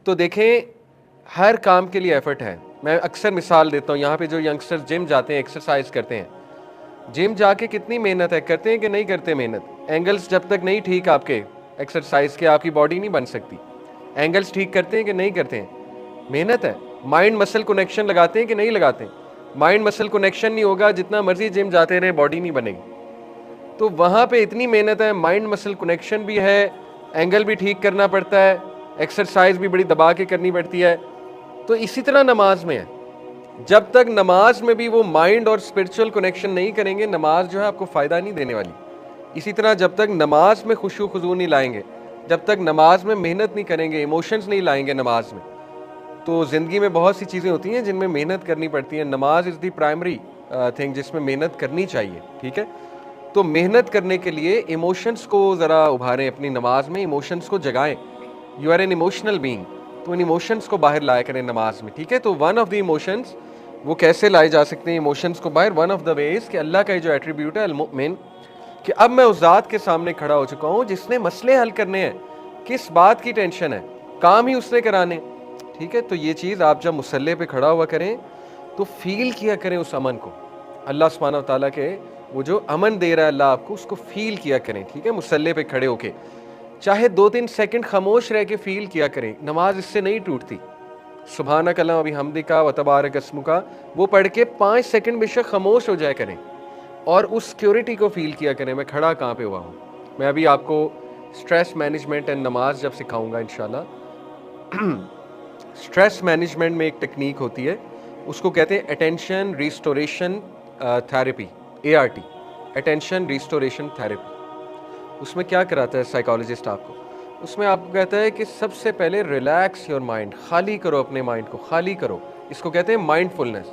तो देखें, हर काम के लिए एफर्ट है। मैं अक्सर मिसाल देता हूँ, यहाँ पे जो यंगस्टर्स जिम जाते हैं, एक्सरसाइज करते हैं, जिम जाके कितनी मेहनत है, करते हैं कि नहीं करते मेहनत? एंगल्स जब तक नहीं ठीक आपके एक्सरसाइज के, आपकी बॉडी नहीं बन सकती। एंगल्स ठीक करते हैं कि नहीं करते हैं? मेहनत है। माइंड मसल कनेक्शन लगाते हैं कि नहीं लगाते हैं? माइंड मसल कनेक्शन नहीं होगा, जितना मर्जी जिम जाते रहे, बॉडी नहीं बनेगी। तो वहाँ पे इतनी मेहनत है, माइंड मसल कनेक्शन भी है, एंगल भी ठीक करना पड़ता है, एक्सरसाइज भी बड़ी दबा के करनी पड़ती है। तो इसी तरह नमाज में है, जब तक नमाज में भी वो माइंड और स्पिरिचुअल कनेक्शन नहीं करेंगे, नमाज जो है आपको फ़ायदा नहीं देने वाली। इसी तरह जब तक नमाज में खुशू खुजू नहीं लाएंगे, जब तक नमाज में मेहनत नहीं करेंगे, इमोशंस नहीं लाएंगे नमाज में, तो ज़िंदगी में बहुत सी चीज़ें होती हैं जिनमें मेहनत करनी पड़ती है। नमाज इज़ दी प्राइमरी थिंग जिसमें मेहनत करनी चाहिए, ठीक है। तो मेहनत करने के लिए इमोशंस को ज़रा उभारें अपनी नमाज में, इमोशंस को जगाएं। You are an emotional being, तो इन इमोशंस को बाहर लाया करें नमाज में, ठीक है। तो वन ऑफ द इमोशंस, वो कैसे लाए जा सकते हैं इमोशंस को बाहर? वन ऑफ द वेज कि अल्लाह का जो एट्रीब्यूट है अल-मुमिन, कि अब मैं उस ज़ात के सामने खड़ा हो चुका हूँ जिसने मसले हल करने हैं। किस बात की टेंशन है? काम ही उसने कराने, ठीक है। तो ये चीज़ आप जब मुसल्ले पे खड़ा हुआ करें तो फील किया करें उस अमन को, अल्लाह सुब्हानहू व तआला के वो जो अमन दे रहा है अल्लाह आपको, उसको फील किया करें, ठीक है। मुसल्ले पे खड़े होके चाहे 2-3 सेकंड खामोश रह के फील किया करें। नमाज इससे नहीं टूटती। सुभानक अल्लाहुम्मा व बिहम्दिका व तबारक अस्मुका, वो पढ़ के 5 सेकंड बेशक खामोश हो जाया करें और उस सिक्योरिटी को फील किया करें, मैं खड़ा कहाँ पे हुआ हूँ। मैं अभी आपको स्ट्रेस मैनेजमेंट एंड नमाज जब सिखाऊंगा इंशाल्लाह। स्ट्रेस मैनेजमेंट में एक टेक्निक होती है, उसको कहते हैं attention restoration therapy, ART, attention restoration therapy. उसमें क्या कराता है साइकोलॉजिस्ट आपको? उसमें आपको कहता है कि सबसे पहले रिलैक्स योर माइंड, खाली करो अपने माइंड को, खाली करो। इसको कहते हैं माइंडफुलनेस।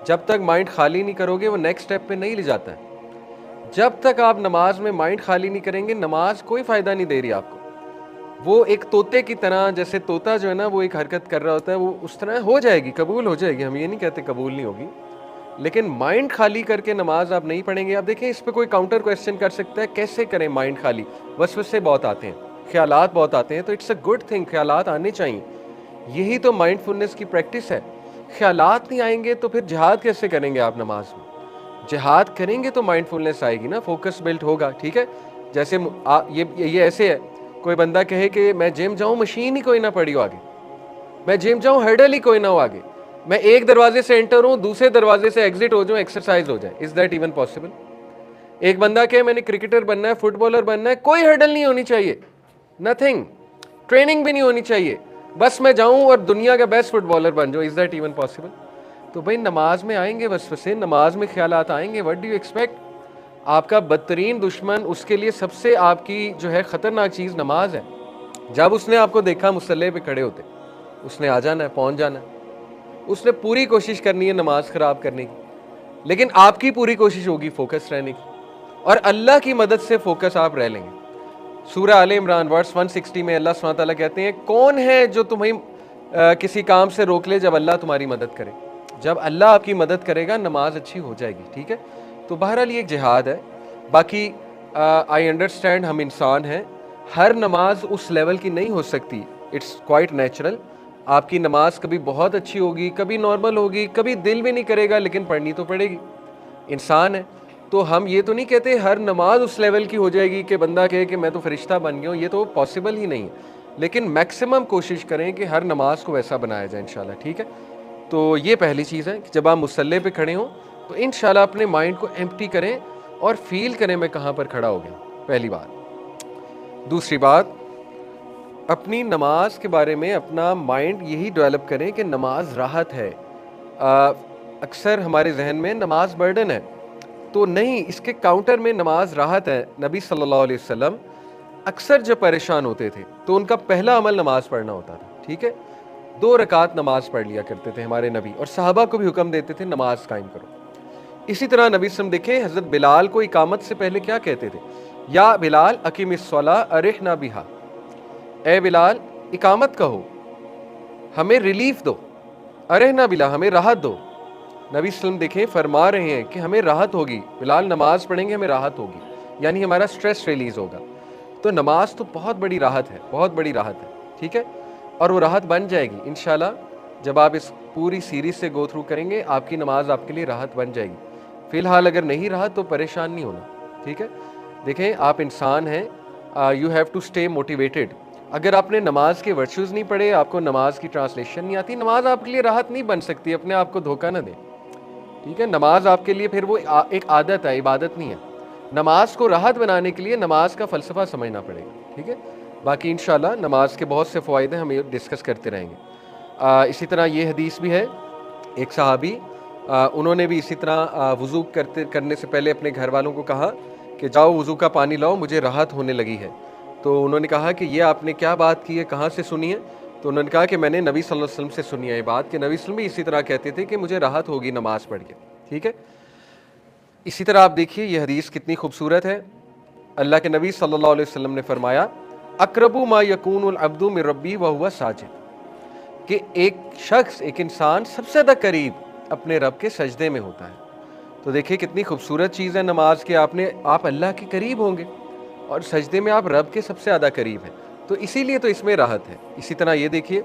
जब तक माइंड खाली नहीं करोगे, वो नेक्स्ट स्टेप पे नहीं ले जाता है। जब तक आप नमाज में माइंड खाली नहीं करेंगे, नमाज कोई फ़ायदा नहीं दे रही आपको। वो एक तोते की तरह, जैसे तोता जो है ना, वो एक हरकत कर रहा होता है, वो उस तरह हो जाएगी, कबूल हो जाएगी, हम ये नहीं कहते कबूल नहीं होगी, लेकिन माइंड खाली करके नमाज आप नहीं पढ़ेंगे। आप देखें, इस पे कोई काउंटर क्वेश्चन कर सकता है, कैसे करें माइंड खाली? वसवसे बहुत आते हैं, ख्यालात बहुत आते हैं, तो इट्स अ गुड थिंग, ख्यालात आने चाहिए। यही तो माइंडफुलनेस की प्रैक्टिस है। ख्यालात नहीं आएंगे तो फिर जिहाद कैसे करेंगे आप नमाज में? जिहाद करेंगे तो माइंडफुलनेस आएगी ना, फोकस बिल्ट होगा, ठीक है। जैसे ये ऐसे है, कोई बंदा कहे कि मैं जिम जाऊं, मशीन ही कोई ना पड़ी हो आगे, मैं जिम जाऊं, हर्डल ही कोई ना हो आगे, मैं एक दरवाजे से एंटर हूं, दूसरे दरवाजे से एग्जिट हो जाऊं, एक्सरसाइज हो जाए, इज दैट इवन पॉसिबल? एक बंदा कहे मैंने क्रिकेटर बनना है, फुटबॉलर बनना है, कोई हर्डल नहीं होनी चाहिए, नथिंग, ट्रेनिंग भी नहीं होनी चाहिए, बस मैं जाऊं और दुनिया का बेस्ट फुटबॉलर बन जाऊं, इज दैट इवन पॉसिबल? तो भाई नमाज में आएंगे वसवसे, नमाज में ख्यालात आएंगे। What do you expect? आपका बदतरीन दुश्मन, उसके लिए सबसे आपकी जो है ख़तरनाक चीज़ नमाज है। जब उसने आपको देखा मुसल्ले पे खड़े होते, उसने आ जाना है, पहुंच जाना है, उसने पूरी कोशिश करनी है नमाज ख़राब करने की, लेकिन आपकी पूरी कोशिश होगी फोकस रहने की, और अल्लाह की मदद से फोकस आप रह लेंगे। सूरह आले इमरान वर्स 160 में अल्लाह सुब्हानहू व तआला कहते हैं, कौन है जो तुम्हें किसी काम से रोक ले जब अल्लाह तुम्हारी मदद करे? जब अल्लाह आपकी मदद करेगा, नमाज अच्छी हो जाएगी, ठीक है। तो बहरहाल ये एक जिहाद है। बाकी आई अंडरस्टैंड, हम इंसान हैं, हर नमाज उस लेवल की नहीं हो सकती, इट्स क्वाइट नेचुरल। आपकी नमाज कभी बहुत अच्छी होगी, कभी नॉर्मल होगी, कभी दिल भी नहीं करेगा, लेकिन पढ़नी तो पड़ेगी, इंसान है। तो हम ये तो नहीं कहते हर नमाज उस लेवल की हो जाएगी कि बंदा कहे कि मैं तो फरिश्ता बन गया हूँ, ये तो पॉसिबल ही नहीं है, लेकिन मैक्सिमम कोशिश करें कि हर नमाज को वैसा बनाया जाए इंशाल्लाह, ठीक है। तो ये पहली चीज़ है कि जब आप मुसल्ले पे खड़े हों तो इंशाल्लाह अपने माइंड को एम्प्टी करें और फील करें मैं कहाँ पर खड़ा हो गया, पहली बात। दूसरी बात, अपनी नमाज के बारे में अपना माइंड यही डेवलप करें कि नमाज राहत है। अक्सर हमारे जहन में नमाज बर्डन है, तो नहीं, इसके काउंटर में नमाज राहत है। नबी सल्लल्लाहु अलैहि वसल्लम अक्सर जब परेशान होते थे तो उनका पहला अमल नमाज पढ़ना होता था, ठीक है। 2 रकात नमाज पढ़ लिया करते थे हमारे नबी, और सहाबा को भी हुक्म देते थे नमाज कायम करो। इसी तरह नबी सल्लल्लाहु अलैहि वसल्लम देखे हज़रत बिलाल को इकामत से पहले क्या कहते थे? या बिलाल अकीमिस्सला अरिहना बिहा, ए बिलाल इकामत कहो, हमें रिलीफ दो, अरिहना बिला, हमें राहत दो। नबी सल्लल्लाहु अलैहि वसल्लम देखें फरमा रहे हैं कि हमें राहत होगी, बिलाल नमाज पढ़ेंगे हमें राहत होगी, यानी हमारा स्ट्रेस रिलीज होगा। तो नमाज तो बहुत बड़ी राहत है, बहुत बड़ी राहत है, ठीक है। और वो राहत बन जाएगी इंशाल्लाह। जब आप इस पूरी सीरीज से गो थ्रू करेंगे, आपकी नमाज आपके लिए राहत बन जाएगी। फ़िलहाल अगर नहीं रहा तो परेशान नहीं होना, ठीक है। देखें, आप इंसान हैं, you have to stay motivated. अगर आपने नमाज के वर्चूज़ नहीं पढ़े, आपको नमाज की ट्रांसलेशन नहीं आती, नमाज आपके लिए राहत नहीं बन सकती। अपने आप को धोखा ना दें, ठीक है। नमाज आपके लिए फिर वो एक आदत है, इबादत नहीं है। नमाज को राहत बनाने के लिए नमाज का फ़लसफ़ा समझना पड़ेगा, ठीक है। बाकी इंशाल्लाह नमाज के बहुत से फ़वाइद हैं, हम ये डिस्कस करते रहेंगे। इसी तरह ये हदीस भी है, एक सहाबी उन्होंने भी इसी तरह वज़ू करने से पहले अपने घर वालों को कहा कि जाओ वज़ू का पानी लाओ, मुझे राहत होने लगी है। तो उन्होंने कहा कि ये आपने क्या बात की है, कहाँ से सुनी है? तो उन्होंने कहा कि मैंने नबी सल्लल्लाहु अलैहि वसल्लम से सुनी है ये बात, कि नबी सल्लल्लाहु अलैहि वसल्लम भी इसी तरह कहते थे कि मुझे राहत होगी नमाज़ पढ़ के, ठीक है। इसी तरह आप देखिए ये हदीस कितनी खूबसूरत है। अल्लाह के नबी सल्लल्लाहु अलैहि वसल्लम ने फरमाया, अक़रबु मा यकूनुल अब्दु मिन रब्बी व हुवा साजिद, कि एक शख्स, एक इंसान सबसे ज़्यादा करीब अपने रब के सजदे में होता है। तो देखिए कितनी खूबसूरत चीज़ है नमाज के, आप अल्लाह के करीब होंगे और सजदे में आप रब के सबसे ज़्यादा करीब हैं, तो इसीलिए तो इसमें राहत है। इसी तरह ये देखिए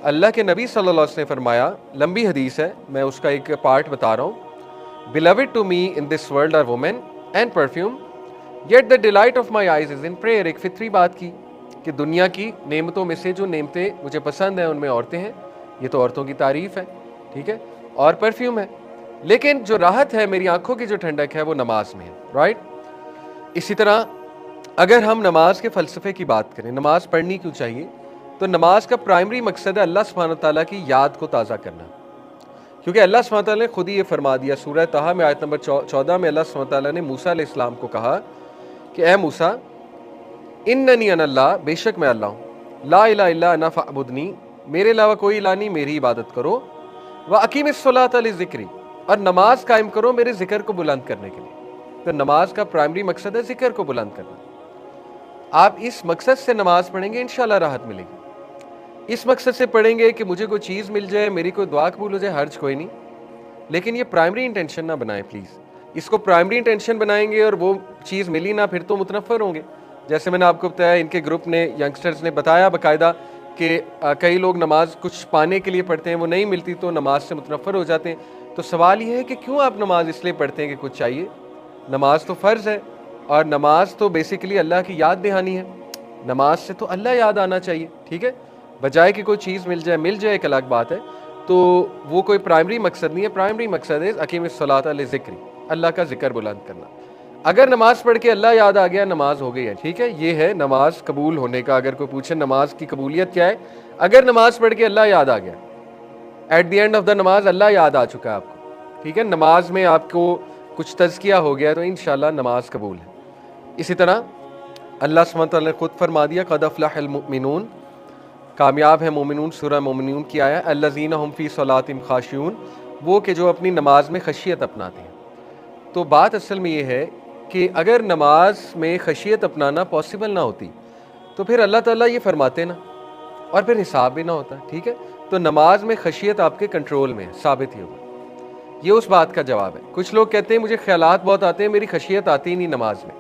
अल्लाह के नबी सल्लल्लाहु अलैहि वसल्लम ने फरमाया, लंबी हदीस है, मैं उसका एक पार्ट बता रहा हूँ। Beloved to me in this world are women and perfume, yet the delight of my eyes is in prayer। एक फितरी बात की कि दुनिया की नेमतों में से जो नेमतें मुझे पसंद हैं उनमें औरतें हैं, ये तो औरतों की तारीफ़ है, ठीक है, और परफ्यूम है, लेकिन जो राहत है, मेरी आंखों की जो ठंडक है, वो नमाज में है, राइट। इसी तरह अगर हम नमाज के फ़लसफ़े की बात करें, नमाज पढ़नी क्यों चाहिए, तो नमाज का प्राइमरी मकसद है अल्लाह सुब्हानहू व तआला की याद को ताज़ा करना, क्योंकि अल्लाह सुब्हानहू व तआला ने खुद ही ये फरमा दिया। सूरह तहा में आयत नंबर 14 में अल्लाह सुब्हानहू व तआला ने मूसा अलैहिस्सलाम को कहा कि ए मूसा, इन्ननी अनल्लाह, बेशक मैं अल्लाह हूँ, ला इलाहा इल्ला अना फअबुदनी, मेरे अलावा कोई इलाह नहीं, मेरी इबादत करो, व अकीमिस्सलात लिज़िक्री, और नमाज कायम करो मेरे ज़िक्र को बुलंद करने के लिए। तो नमाज का प्राइमरी मकसद है ज़िक्र को बुलंद करना। आप इस मकसद से नमाज पढ़ेंगे, इंशाल्लाह राहत मिलेगी। इस मकसद से पढ़ेंगे कि मुझे कोई चीज़ मिल जाए, मेरी कोई दुआ कबूल हो जाए, हर्ज कोई नहीं, लेकिन ये प्राइमरी इंटेंशन ना बनाएं प्लीज़। इसको प्राइमरी इंटेंशन बनाएंगे और वो चीज़ मिली ना, फिर तो मुतनफ़र होंगे। जैसे मैंने आपको बताया, इनके ग्रुप ने, यंगस्टर्स ने बताया बाकायदा कि कई लोग नमाज कुछ पाने के लिए पढ़ते हैं, वो नहीं मिलती तो नमाज से मुतनफ़र हो जाते हैं। तो सवाल ये है कि क्यों आप नमाज इसलिए पढ़ते हैं कि कुछ चाहिए? नमाज तो फ़र्ज़ है, और नमाज तो बेसिकली अल्लाह की याद दहानी है। नमाज से तो अल्लाह याद आना चाहिए, ठीक है, बजाय कि कोई चीज़ मिल जाए एक अलग बात है। तो वो कोई प्राइमरी मकसद नहीं है। प्राइमरी मकसद है अकीमिस्सलात लिज़िक्री, अल्लाह का जिक्र बुलंद करना। अगर नमाज पढ़ के अल्लाह याद आ गया, नमाज हो गई है, ठीक है। ये है नमाज कबूल होने का। अगर कोई पूछे नमाज की कबूलियत क्या है, अगर नमाज पढ़ के अल्लाह याद आ गया, at the end of the नमाज अल्लाह याद आ चुका है आपको, ठीक है, नमाज में आपको कुछ तज़किया हो गया, तो इंशाल्लाह नमाज कबूल है। इसी तरह अल्लाह सुब्हानहू व तआला ने खुद फरमा दिया, क़द अफ़लहल मुमिनून, कामयाब है मोमिनून, सूरह मोमिनून की आया, अल्लज़ीना हुम फ़ी सलातिहिम ख़ाशिऊन, वो कि जो अपनी नमाज में खशियत अपनाते हैं। तो बात असल में ये है कि अगर नमाज में खशियत अपनाना पॉसिबल ना होती तो फिर अल्लाह ताला ये फरमाते ना, और फिर हिसाब भी ना होता, ठीक है। तो नमाज में खशियत आपके कंट्रोल में है, साबित ही होगा। ये उस बात का जवाब है। कुछ लोग कहते हैं मुझे ख्यालात बहुत आते हैं, मेरी खशियत आती ही नहीं नमाज में,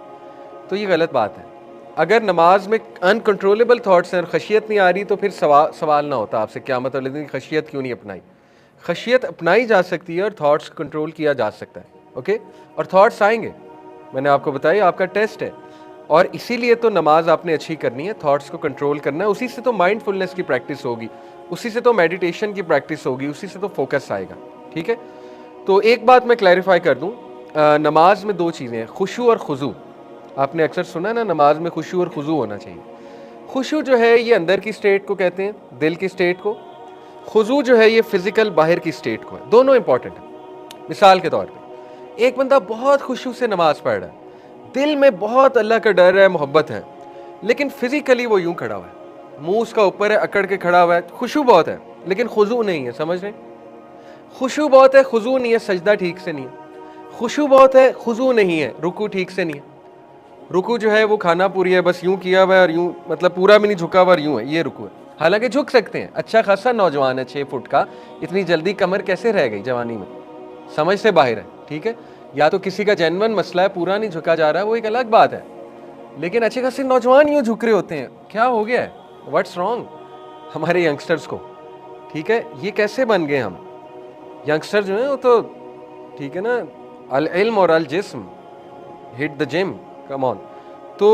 तो ये गलत बात है। अगर नमाज में अनकंट्रोलेबल थॉट्स हैं और खशियत नहीं आ रही, तो फिर सवाल ना होता आपसे क़यामत वाले दिन खशियत क्यों नहीं अपनाई। खशियत अपनाई जा सकती है और थॉट्स कंट्रोल किया जा सकता है, ओके। और थॉट्स आएंगे, मैंने आपको बताया, आपका टेस्ट है, और इसीलिए तो नमाज आपने अच्छी करनी है, थॉट्स को कंट्रोल करना है। उसी से तो माइंडफुलनेस की प्रैक्टिस होगी, उसी से तो मेडिटेशन की प्रैक्टिस होगी, उसी से तो फोकस आएगा, ठीक है। तो एक बात मैं क्लैरिफाई कर दूँ, नमाज में दो चीज़ें हैं, खुशू और खुजू। आपने अक्सर सुना ना, नमाज में खुशू और खुजू होना चाहिए। खुशू जो है ये अंदर की स्टेट को कहते हैं, दिल की स्टेट को। खुजू जो है ये फिज़िकल बाहर की स्टेट को है। दोनों इंपॉर्टेंट है। मिसाल के तौर पे एक बंदा बहुत खुशू से नमाज पढ़ रहा है, दिल में बहुत अल्लाह का डर है, मोहब्बत है, लेकिन फिज़िकली वो यूँ खड़ा हुआ है, मुँह उसका ऊपर है, अकड़ के खड़ा हुआ है, खुशू बहुत है लेकिन खुजू नहीं है, समझ रहे? खुशू बहुत है, खुजू नहीं है, सजदा ठीक से नहीं है। खुशू बहुत है, खुजू नहीं है, रुकू ठीक से नहीं है। रुकू जो है वो खाना पूरी है, बस यूं किया हुआ है और यूं, मतलब पूरा भी नहीं झुका हुआ और यूं है, ये रुकू है। हालांकि झुक सकते हैं, अच्छा खासा नौजवान है 6 फुट का, इतनी जल्दी कमर कैसे रह गई जवानी में, समझ से बाहर है, ठीक है। या तो किसी का जेन्युइन मसला है, पूरा नहीं झुका जा रहा है, वो एक अलग बात है, लेकिन अच्छे खासे नौजवान यूं झुक रहे होते हैं, क्या हो गया है, व्हाट्स रॉन्ग? हमारे यंगस्टर्स को, ठीक है? ये कैसे बन गए हम? यंगस्टर जो हैं वो तो ठीक है ना, अल इल्म और अल जिस्म, hit the gym, come on. तो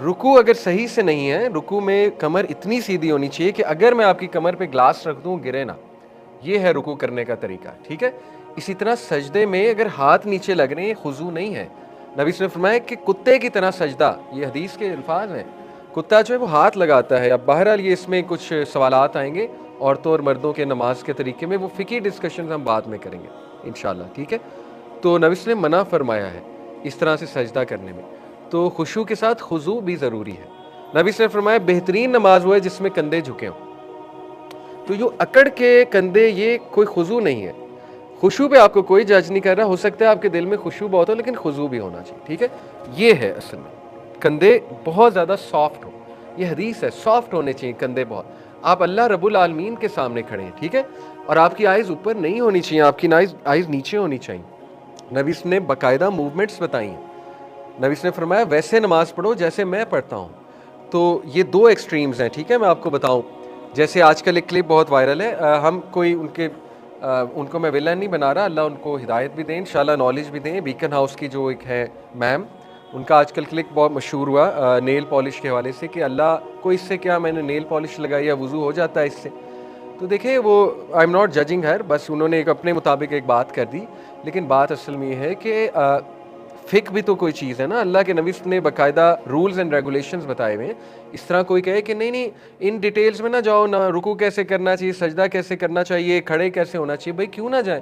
रुकू अगर सही से नहीं है, रुकू में कमर इतनी सीधी होनी चाहिए कि अगर मैं आपकी कमर पे ग्लास रख दूं गिरे ना। ये है रुकू करने का तरीका, ठीक है? इसी तरह सजदे में अगर हाथ नीचे लग रहे हैं, खुजू नहीं है। नबी ने फरमाया कि कुत्ते की तरह सजदा, ये हदीस के अल्फाज हैं। कुत्ता जो है वो हाथ लगाता है। अब बहरहाल ये इसमें कुछ सवालात आएंगे औरतों और मर्दों के नमाज के तरीके में, वो फ़िकी डिस्कशन हम बाद में करेंगे इंशाल्लाह, ठीक है? तो नबी ने मना फरमाया है इस तरह से सजदा करने में। तो खुशू के साथ खुजू भी ज़रूरी है। नबी ने फरमाया बेहतरीन नमाज वो है जिसमें कंधे झुके हों। तो जो अकड़ के कंधे, ये कोई खुजू नहीं है। खुशू पे आपको कोई जज नहीं कर रहा। हो सकता है आपके दिल में खुशू बहुत हो, लेकिन खुजू भी होना चाहिए, ठीक है? ये है असल में, कंधे बहुत ज़्यादा सॉफ्ट हो। ये हदीस है, सॉफ्ट होने चाहिए कंधे बहुत। आप अल्लाह रब्बुल आलमीन के सामने खड़े हैं, ठीक है? और आपकी आइज़ ऊपर नहीं होनी चाहिए, आपकी आइज़ नीचे होनी चाहिए। नबी ने बाकायदा मूवमेंट्स बताई हैं। नबी ने फरमाया वैसे नमाज पढ़ो जैसे मैं पढ़ता हूँ। तो ये दो एक्सट्रीम्स हैं, ठीक है? मैं आपको बताऊँ, जैसे आजकल एक क्लिप बहुत वायरल है, हम कोई उनको मैं विलन नहीं बना रहा, अल्लाह उनको हिदायत भी दें, इंशाल्लाह नॉलेज भी दें। बीकन हाउस की जो एक है मैम, उनका आजकल क्लिप बहुत मशहूर हुआ नेल पॉलिश के हवाले से कि अल्लाह को इससे क्या, मैंने नेल पॉलिश लगाई या वज़ू हो जाता है इससे। तो देखिए, वो आई एम नॉट जजिंग हर, बस उन्होंने एक अपने मुताबिक एक बात कर दी। लेकिन बात असल में ये है कि फ़िक भी तो कोई चीज़ है ना। अल्लाह के नबी ने बाकायदा रूल्स एंड रेगुलेशंस बताए हुए हैं। इस तरह कोई कहे कि नहीं नहीं इन डिटेल्स में ना जाओ, ना रुकू कैसे करना चाहिए, सजदा कैसे करना चाहिए, खड़े कैसे होना चाहिए, भाई क्यों ना जाए?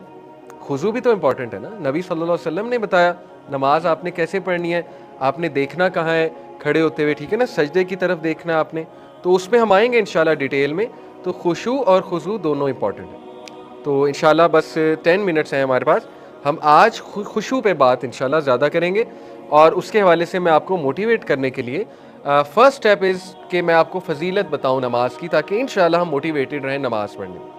खुजू भी तो इंपॉर्टेंट है ना। नबी सल्लल्लाहु अलैहि वसल्लम ने बताया नमाज आपने कैसे पढ़नी है, आपने देखना कहाँ है खड़े होते हुए, ठीक है ना? सजदे की तरफ देखना है आपने। तो उसमें हम आएंगे इंशाल्लाह डिटेल में। तो खुशू और खुजू दोनों इंपॉर्टेंट है। तो इंशाल्लाह बस 10 मिनट्स हैं हमारे पास। हम आज खुशू पे बात इंशाल्लाह ज़्यादा करेंगे, और उसके हवाले से मैं आपको मोटिवेट करने के लिए फर्स्ट स्टेप इज़ कि मैं आपको फ़जीलत बताऊं नमाज की, ताकि इंशाल्लाह हम मोटिवेटेड रहें नमाज़ पढ़ने में।